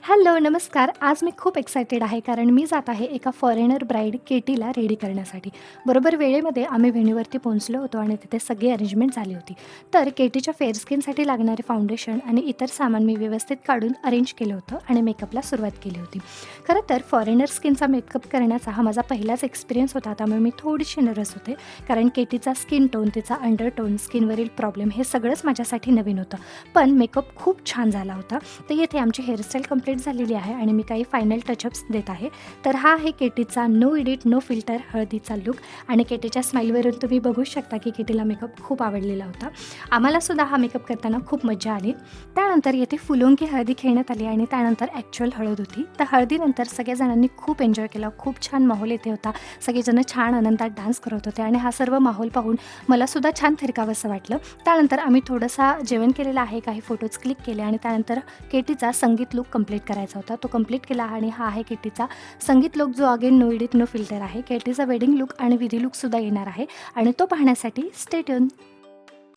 Hello, नमस्कार. आज मी खूप एक्सायटेड आहे कारण मी जात आहे एका फॉरेनर ब्राईड केटीला रेडी करण्यासाठी. बरोबर वेळेमध्ये आम्ही व्हेन्यूवरती पोहोचलो होतो आणि तिथे सगळी अरेंजमेंट झाली होती. तर केटीच्या फेअर स्किनसाठी लागणारे फाउंडेशन आणि इतर सामान मी व्यवस्थित काढून अरेंज केलं होतं आणि मेकअपला सुरुवात केली होती. खरं तर फॉरेनर स्किनचा मेकअप करण्याचा हा माझा पहिलाच एक्सपिरियन्स होता, त्यामुळे मी थोडीशी नर्वस होते. कारण केटीचा स्किन टोन, तिचा अंडरटोन, स्किनवरील प्रॉब्लेम हे सगळंच माझ्यासाठी नवीन होतं. पण मेकअप खूप छान झाला होता. तर येथे आमची हेअरस्टाईल कंप्लीट झालेली आहे आणि मी काही फायनल टचअप्स देत आहे. तर हा आहे केटीचा नो एडिट नो फिल्टर हळदीचा लुक आणि केटीच्या स्माईलवरून तुम्ही बघू शकता की केटीला मेकअप खूप आवडलेला होता. आम्हाला सुद्धा हा मेकअप करताना खूप मजा आली. त्यानंतर येथे फुलोंकी हळदी खेळण्यात आली आणि त्यानंतर ॲक्च्युअल हळद होती. तर हळदीनंतर सगळ्या खूप एन्जॉय केला. खूप छान माहोल येथे होता. सगळेजण छान आनंदात डान्स करत होते आणि हा सर्व माहोल पाहून मला सुद्धा छान थिरकावंसं वाटलं. त्यानंतर आम्ही थोडंसं जेवण केलेलं आहे, काही फोटोज क्लिक केले आणि त्यानंतर केटीचा संगीत लूक कंप्लीट करायचा होता. तो कंप्लीट केला आणि हा आहे केटीचा संगीत लूक, जो again no edit no filter आहे. केटीचा वेडिंग लूक आणि विधी लूकसुद्धा येणार आहे आणि तो पाहण्यासाठी स्टे ट्यून.